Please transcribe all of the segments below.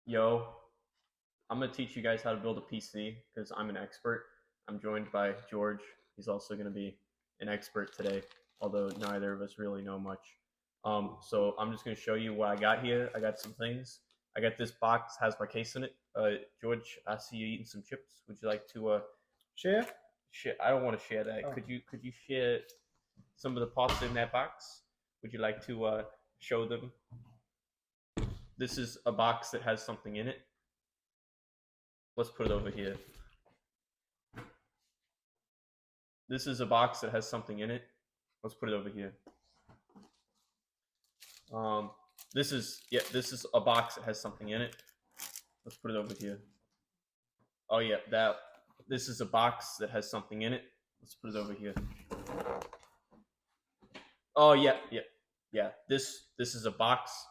Yo, I'm gonna teach you guys how to build a PC because I'm an expert. I'm joined by George. He's also gonna be an expert today, although neither of us really know much. So I'm just gonna show you what I got here. I got some things. I got this box, has my case in it. George, I see you eating some chips. Would you like to Share? share? I don't want to share that. Oh. Could you share some of the parts in that box? Would you like to show them? This is a box that has something in it. Let's put it over here. This is a box that has something in it. Let's put it over here. This is a box that has something in it. Let's put it over here. Oh yeah, this is a box that has something in it. Let's put it over here. Oh yeah. This is a box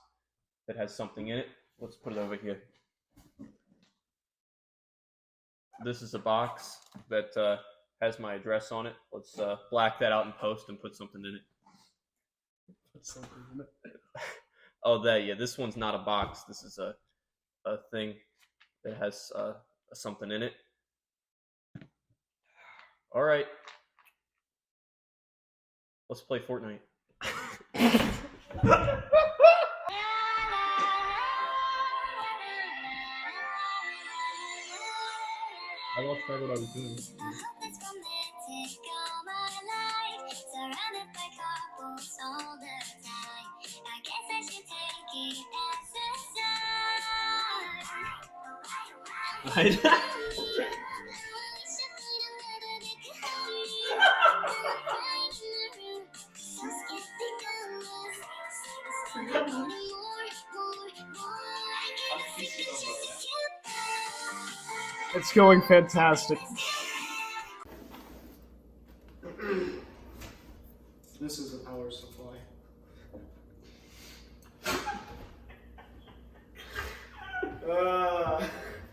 that has something in it. Let's put it over here. This is a box that has my address on it. Let's black that out in post and put something in it. Oh, this one's not a box. This is a thing that has something in it. All right. Let's play Fortnite. I lost track of what I was doing. It's going fantastic. This is the power supply.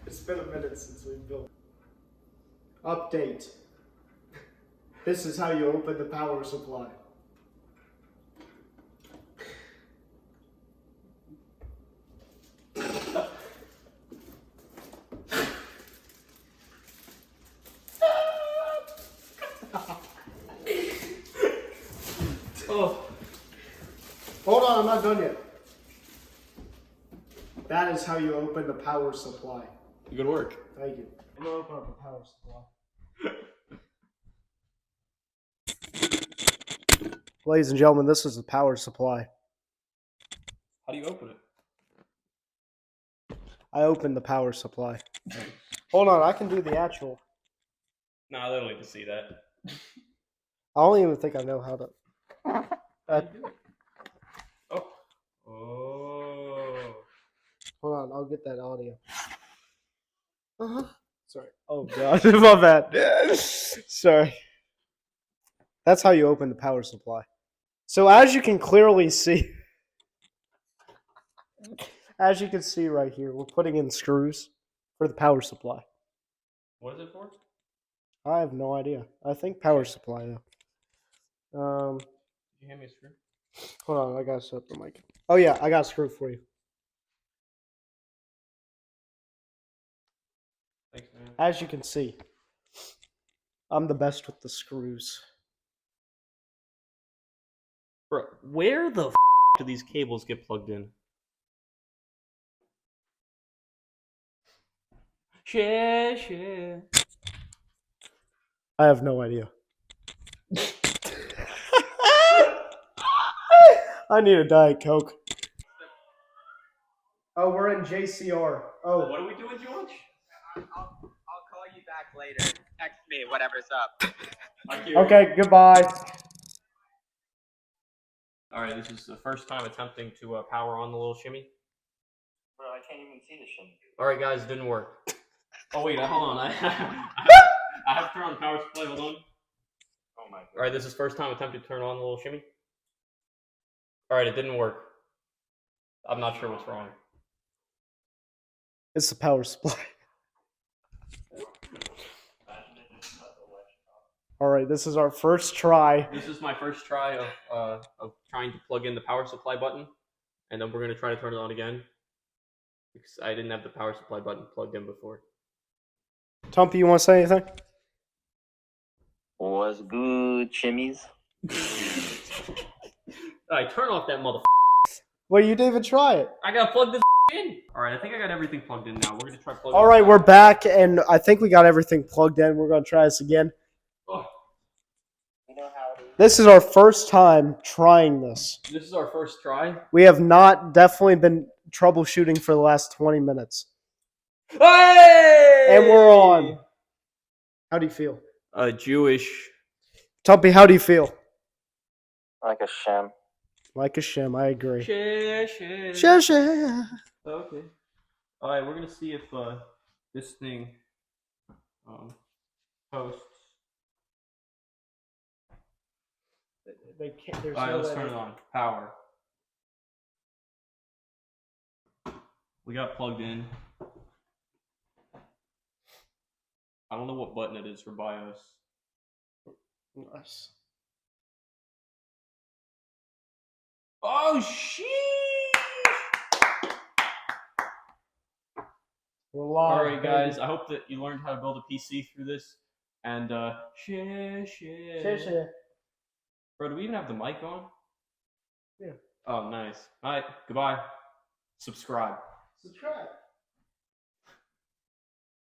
It's been a minute since we've built. Update. This is how you open the power supply. Oh. Hold on, I'm not done yet. That is how you open the power supply. Good work. Thank you. I'm gonna open up the power supply. Ladies and gentlemen, this is the power supply. How do you open it? I opened the power supply. Hold on, I can do the actual. Nah, they don't need to see that. I don't even think I know how to. Oh. Hold on, I'll get that audio. Sorry. Oh god, my bad. Sorry. That's how you open the power supply. So as you can clearly see, right here, we're putting in screws for the power supply. What is it for? I have no idea. I think power supply though. Did you hand me a screw? Hold on, I gotta set up the mic. Oh yeah, I got a screw for you. Thanks, man. As you can see, I'm the best with the screws. Bro, where the do these cables get plugged in? Share. I have no idea. I need a Diet Coke. Oh, we're in JCR. Oh. What are we doing, George? I'll call you back later. Text me, whatever's up. Okay, goodbye. Alright, this is the first time attempting to power on the little shimmy. Bro, I can't even see the shimmy. Alright, guys, it didn't work. Oh, wait, hold on. I have to turn on the power supply. Hold on. Oh my god. Alright, this is first time attempting to turn on the little shimmy. Alright, it didn't work. I'm not sure what's wrong. It's the power supply. Alright, this is our first try. This is my first try of trying to plug in the power supply button, and then we're going to try to turn it on again. because I didn't have the power supply button plugged in before. Tumpy, you want to say anything? What's good, chimmies? Alright, turn off that motherfucker. Well, you didn't even try it. I gotta plug this in. Alright, I think I got everything plugged in now. We're gonna try plugging All right, we're back, and I think we got everything plugged in. We're going to try this again. Oh, You know how it is. This is our first time trying this. this is our first try. We have not definitely been troubleshooting for the last 20 minutes. Hey! And we're on. How do you feel? Jewish. Tumpy, how do you feel? Like a sham. Like a shim, I agree. Shit. Shit. Okay. Alright, we're gonna see if this thing posts. They can't, there's Alright, no let's way turn they- it on. Power. We got plugged in. I don't know what button it is for BIOS. Nice. Oh, sheesh! We're live, Alright, guys, I hope that you learned how to build a PC through this. And, shit. Shit. Bro, do we even have the mic on? Yeah. Oh, nice. Alright, goodbye. Subscribe. Subscribe.